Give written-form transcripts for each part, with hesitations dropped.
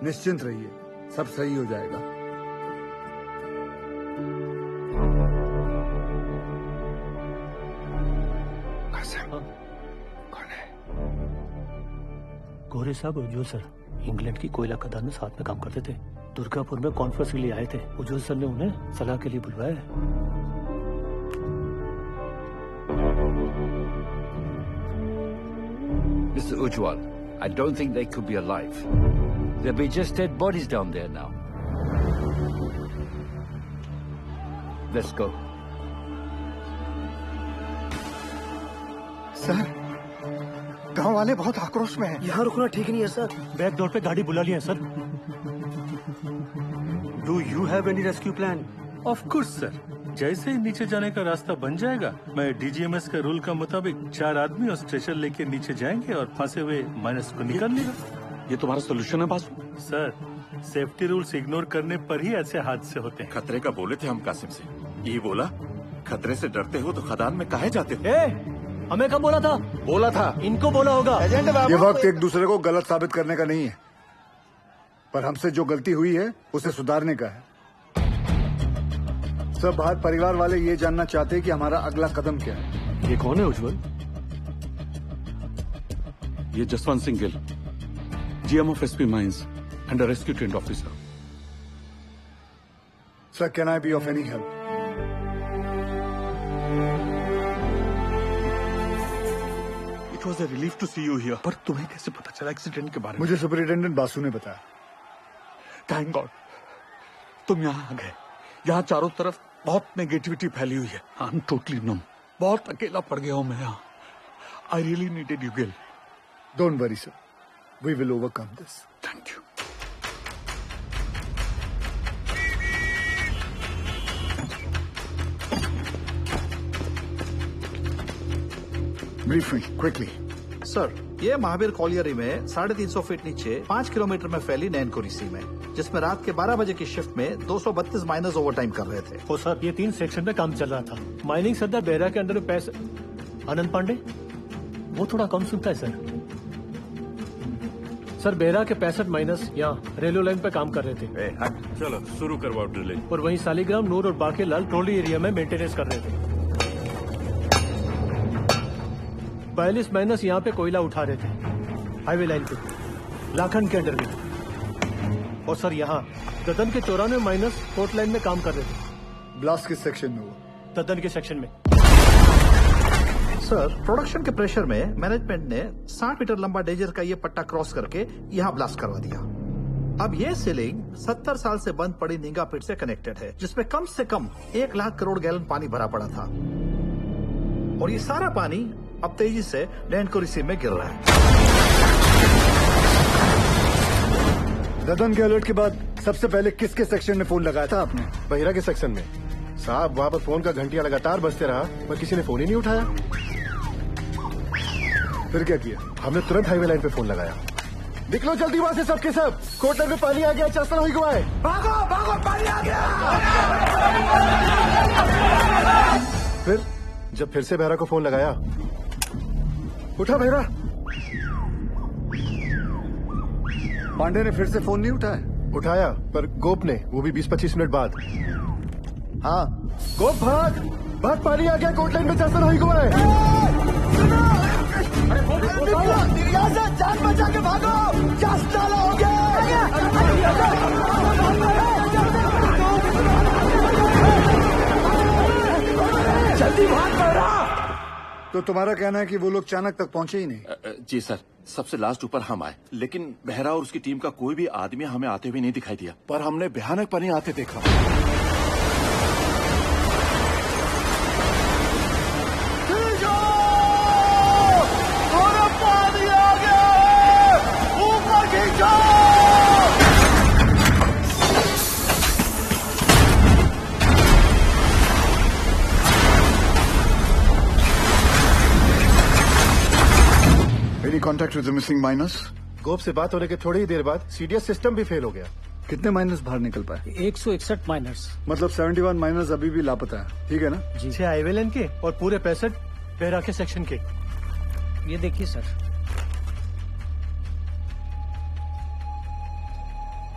निश्चिंत रहिए, सब सही हो जाएगा। कौन है? गोरे साहब उज्जवल सर इंग्लैंड की कोयला खदान में साथ में काम करते थे। दुर्गापुर में कॉन्फ्रेंस के लिए आए थे। उज्जवल सर ने उन्हें सलाह के लिए बुलवाया है। Mr. Ujwal, I don't think they could be alive. There'll be just dead bodies down there now. Let's go. Sir, गांव वाले बहुत आक्रोश में हैं। यहाँ रुकना ठीक नहीं है सर। बैक डोर पे गाड़ी बुला लिया है sir. Do you have any rescue plan? Of course sir, जैसे ही नीचे जाने का रास्ता बन जाएगा, मैं डीजीएमएस के रूल का मुताबिक 4 आदमी और स्ट्रेचर लेके नीचे जाएंगे और फंसे हुए माइनस को निकाल लेगा। ये तुम्हारा सोल्यूशन है Basu? Sir, safety rules ignore करने पर ही ऐसे हादसे होते हैं। खतरे का बोले थे हम कासिम से, यही बोला खतरे से डरते हो तो खदान में काहे जाते हो? हमें कब बोला था? बोला था, इनको बोला होगा। ये वक्त एक दूसरे को गलत साबित करने का नहीं है, पर हमसे जो गलती हुई है उसे सुधारने का है। सब बाहर परिवार वाले ये जानना चाहते हैं कि हमारा अगला कदम क्या है। ये कौन है उज्जवल? ये Jaswant Singh Gill, GM of SP mines and a rescue trained officer. Sir, can I be of any help? It was a relief to see you here. पर तुम्हें कैसे पता चला एक्सीडेंट के बारे में? मुझे सुपरिटेंडेंट बासु ने बताया। थैंक गॉड तुम यहाँ आ गए। यहाँ चारों तरफ बहुत नेगेटिविटी फैली हुई है। I am totally numb. बहुत अकेला पड़ गया हूँ मैं यहाँ। I really needed you Gill. Don't worry sir, we will overcome this. Thank you. Brief me quickly. Sir, ये महावीर कॉलियरी में 350 फीट नीचे 5 किलोमीटर में फैली नैनकोरी सी में, जिसमें रात के 12 बजे की शिफ्ट में 232 माइनर्स ओवरटाइम कर रहे थे। ओ सर, ये 3 सेक्शन में काम चल रहा था। माइनिंग सरदार बेहरा के अंडर में पैसे आनंद पांडे, वो थोड़ा कम सुनता है सर। सर, बेहरा के 65 माइनस यहाँ रेलवे लाइन पे काम कर रहे थे। चलो शुरू करवाओ ड्रिलिंग। और वहीं सालीग्राम, नूर और बाकी लाल ट्रोली एरिया में मेंटेनेंस कर रहे थे। 42 माइनस यहाँ पे कोयला उठा रहे थे हाईवे लाइन पे, लाखन के अंडर में। और सर, यहाँ ददन के 94 माइनस कोर्ट लाइन में काम कर रहे थे। ब्लास्ट किस सेक्शन में हुआ? ददन के सेक्शन में। सर, प्रोडक्शन के प्रेशर में मैनेजमेंट ने 60 मीटर लंबा डेजर का ये पट्टा क्रॉस करके यहाँ ब्लास्ट करवा दिया। अब ये सीलिंग 70 साल से बंद पड़ी नींगा पिट से कनेक्टेड है, जिसमें कम से कम 1 लाख करोड़ गैलन पानी भरा पड़ा था। और ये सारा पानी अब तेजी से नैनकोरी सी में गिर रहा है। ददन के अलर्ट के बाद सबसे पहले किसके सेक्शन में फोन लगाया था आपने? बहिरा के सेक्शन में साहब। वहाँ पर फोन का घंटिया लगातार बजते रहा, पर किसी ने फोन ही नहीं उठाया। फिर क्या किया? हमने तुरंत हाईवे लाइन पे फोन लगाया। निकलो जल्दी वहाँ से सबके सब, कोटर में पानी आ गया, चस्ता हुई गुआ है। भागो भागो, पानी आ गया। फिर जब फिर से बहरा को फोन लगाया, उठा बहरा। पांडे ने फिर से फोन नहीं उठाया? उठाया, पर गोप ने, वो भी 20-25 मिनट बाद। हाँ, गोप भाग भाग, पानी आ गया, कोट लाइन में चस्ता हुई गुआ है। यहाँ से जान बचा के भागो, चस्ता हो गया। जल्दी भाग बहरा। तो तुम्हारा कहना है कि वो लोग चाणक तक पहुंचे ही नहीं? जी सर, सबसे लास्ट ऊपर हम आए, लेकिन बहरा और उसकी टीम का कोई भी आदमी हमें आते हुए नहीं दिखाई दिया, पर हमने भयानक पानी आते देखा। पानी आ गया, ऊपर खींचो। Any contact with the missing miners? गोप से बात होने के थोड़ी ही देर बाद सीडीएस सिस्टम भी फेल हो गया। कितने माइनर्स बाहर निकल पाए? 161 माइनर्स। मतलब 71 माइनर्स अभी भी लापता है, ठीक है ना? जी। 6 हाईवे लाइन के और पूरे 65 बेहरा के सेक्शन के। ये देखिए सर।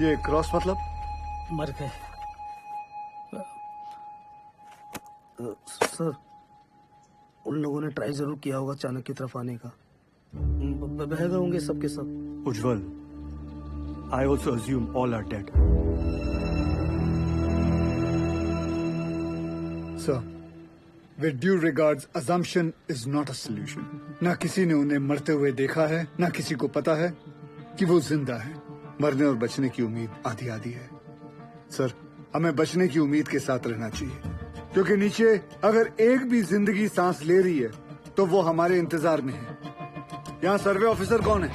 ये क्रॉस मतलब? मर गए। सर, उन लोगों ने ट्राई जरूर किया होगा चाणक्य की तरफ आने का। बह गए होंगे सबके सब। उज्जवल, I also assume all are dead. Sir, with due regards, assumption is not a solution. ना किसी ने उन्हें मरते हुए देखा है, ना किसी को पता है कि वो जिंदा है। मरने और बचने की उम्मीद आधी आधी है। सर, हमें बचने की उम्मीद के साथ रहना चाहिए, क्योंकि नीचे अगर एक भी जिंदगी सांस ले रही है तो वो हमारे इंतजार में है। यहाँ सर्वे ऑफिसर कौन है?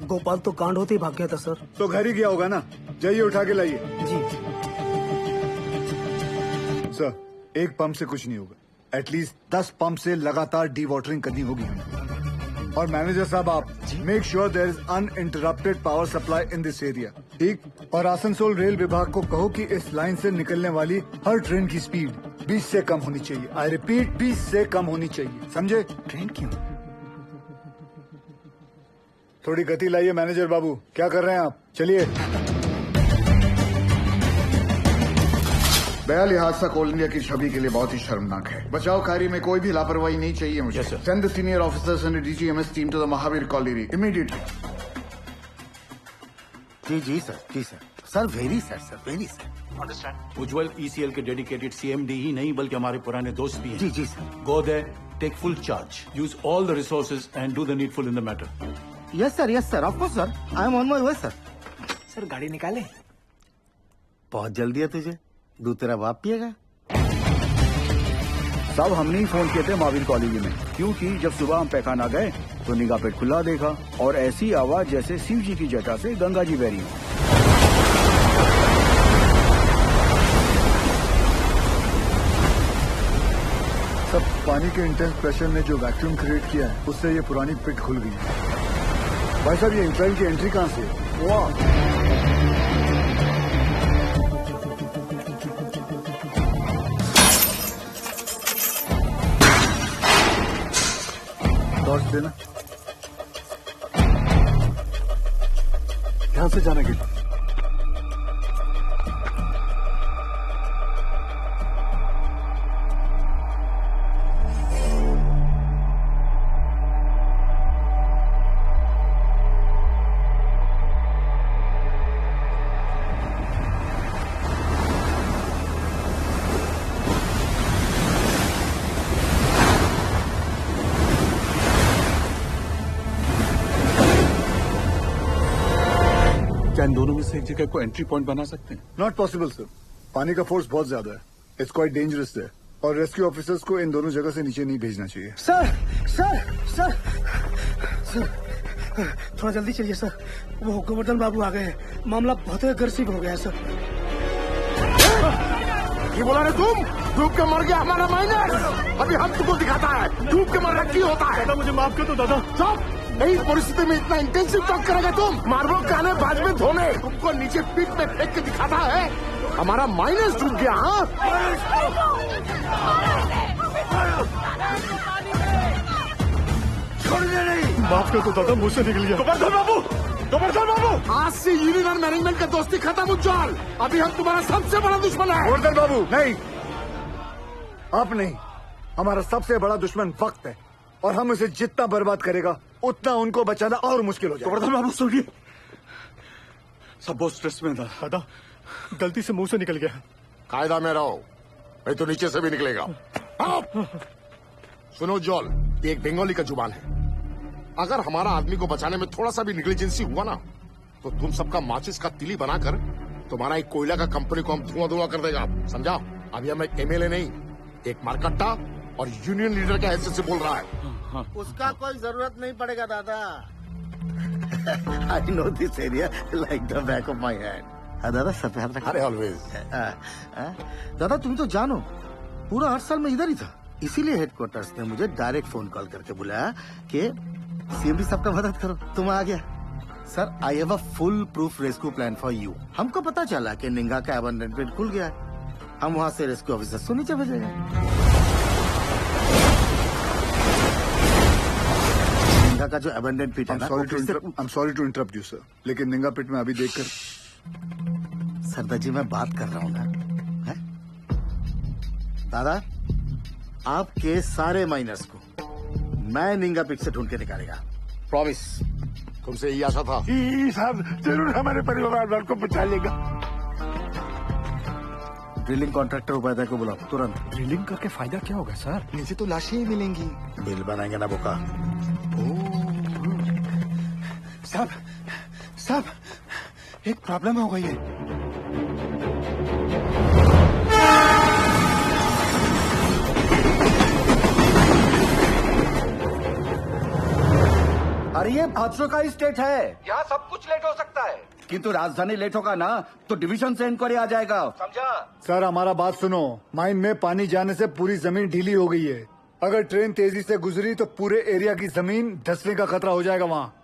गोपाल तो कांड होते ही भाग गया था सर। तो घर ही गया होगा ना। जाइए उठा के लाइए। जी सर, एक पंप से कुछ नहीं होगा। एटलीस्ट 10 पंप से लगातार डी वाटरिंग करनी होगी हमें। और मैनेजर साहब, आप make sure there is uninterrupted power supply in this area. ठीक? और आसनसोल रेल विभाग को कहो कि इस लाइन से निकलने वाली हर ट्रेन की स्पीड 20 से कम होनी चाहिए। आई रिपीट, 20 से कम होनी चाहिए। समझे? ट्रेन क्यों? थोड़ी गति लाइए मैनेजर बाबू। क्या कर रहे हैं आप? चलिए। बयाली हादसा कोल इंडिया की छवि के लिए बहुत ही शर्मनाक है। बचाव कार्य में कोई भी लापरवाही नहीं चाहिए मुझे। Send the senior officers and DGMS team to the Mahavir Colony immediately. जी जी सर, जी sir. Sir very sir. Understand. Ujjwal ECL के डेडिकेटेड सीएमडी ही नहीं बल्कि हमारे पुराने दोस्त भी हैं। जी जी sir. Go there, take full charge, use all the resources and do the needful in the matter. Yes sir, of course sir. I am on my way sir. Sir गाड़ी निकाले। बहुत जल्दी है तुझे। दूध तेरा बाप पिएगा। साहब, हमने ही फोन किए थे महावीर कॉलेज में, क्योंकि जब सुबह हम पैखाना गए तो निगाह पेट खुला देखा और ऐसी आवाज जैसे शिव जी की जटा से गंगा जी बह रही हो। सब पानी के इंटेंस प्रेशर ने जो वैक्यूम क्रिएट किया है, उससे ये पुरानी पिट खुल गई है। भाई साहब, ये इंक्लाइन की एंट्री कहाँ से है? वाह! टॉर्च देना। ध्यान से जाना गिर। क्या इन दोनों में से एक जगह को एंट्री पॉइंट बना सकते हैं? Not possible sir. पानी का फोर्स बहुत ज्यादा है। इट्स क्वाइट डेंजरस है और रेस्क्यू ऑफिसर्स को इन दोनों जगह से नीचे नहीं भेजना चाहिए। सर, थोड़ा जल्दी चलिए सर। वो गोवर्धन बाबू आ गए हैं। मामला बहुत अग्रेसिव हो गया है सर। ये बोला रे तुम? डूब के मर गया हमारा माइनर। अभी हम तुमको दिखाता है डूब के मरना क्यों होता है। दादा मुझे माफ कर दो दादा। चुप! नई परिस्थिति में इतना इंटेंसिव टॉक करेगा तुम? मार्बल काने बाद में धोने तुमको नीचे पीठ में फेंक के दिखाता है हमारा माइनस डूब गया। हाँ, छोड़ने नहीं। माफ कर दो दादा, मुझ से निकल गया। गोवर्धन बाबू, आज से यूनियन और मैनेजमेंट का दोस्ती खत्म। उज्जवल, अभी हम तुम्हारा सबसे बड़ा दुश्मन है। गोवर्धन बाबू, नहीं, आप नहीं। हमारा सबसे बड़ा दुश्मन वक्त है और हम उसे जितना बर्बाद करेगा उतना उनको बचाना और मुश्किल हो जाएगा। गोवर्धन बाबू सुनिए, सब बहुत स्ट्रेस में था। दादा गलती से मुंह से निकल गया। कायदा में रहो, नहीं तो नीचे से भी निकलेगा। सुनो जॉल, ये एक बंगाली का जुबान है। अगर हमारा आदमी को बचाने में थोड़ा सा भी नेग्लिजेंसी हुआ ना, तो तुम सबका माचिस का तिली बनाकर तुम्हारा एक कोयला का कंपनी को हम धुआं कर देगा। समझा? अभी हम एक एमएलए नहीं, एक मारकट्टा और यूनियन लीडर के हैसियत से बोल रहा है। उसका कोई जरूरत नहीं पड़ेगा दादा। I know this area like the back of my hand. दादा सब ध्यान रखना। अरे ऑलवेज। दादा तुम तो जानो, पूरा 8 साल में इधर ही था। इसीलिए हेडक्वार्टर्स ने मुझे डायरेक्ट फोन कॉल करके बुलाया कि सीएमडी साहब का मदद करो। तुम आ गया। Sir, I have a full proof rescue plan for you. हमको पता चला कि निंगा का अबंडनमेंट खुल गया है। हम वहाँ से रेस्क्यू ऑफिसर को नीचे भेजेंगे। निंगा का जो अबंडन पिट है ना, I'm sorry to interrupt you, sir. लेकिन निंगा पिट में अभी देखकर सरदार जी मैं बात कर रहा हूँ ना, है? दादा आपके सारे माइनर्स को मैं निंगा पिक से ढूंढ के निकालेगा, प्रॉमिस। तुमसे यही आशा था। साहब जरूर हमारे परिवार वालों को बचा लेगा। ड्रिलिंग कॉन्ट्रैक्टर उपाध्याय को बुलाओ तुरंत। ड्रिलिंग करके फायदा क्या होगा सर? नीचे तो लाशें ही मिलेंगी। बिल बनाएंगे ना बोका। साहब एक प्रॉब्लम हो गई है। अरे ये भाद्रो का ही स्टेट है, यहाँ सब कुछ लेट हो सकता है। किंतु राजधानी लेट होगा ना तो डिवीजन से इंक्वायरी आ जाएगा, समझा? सर हमारा बात सुनो, माइन में पानी जाने से पूरी जमीन ढीली हो गई है। अगर ट्रेन तेजी से गुजरी तो पूरे एरिया की जमीन धंसने का खतरा हो जाएगा वहाँ।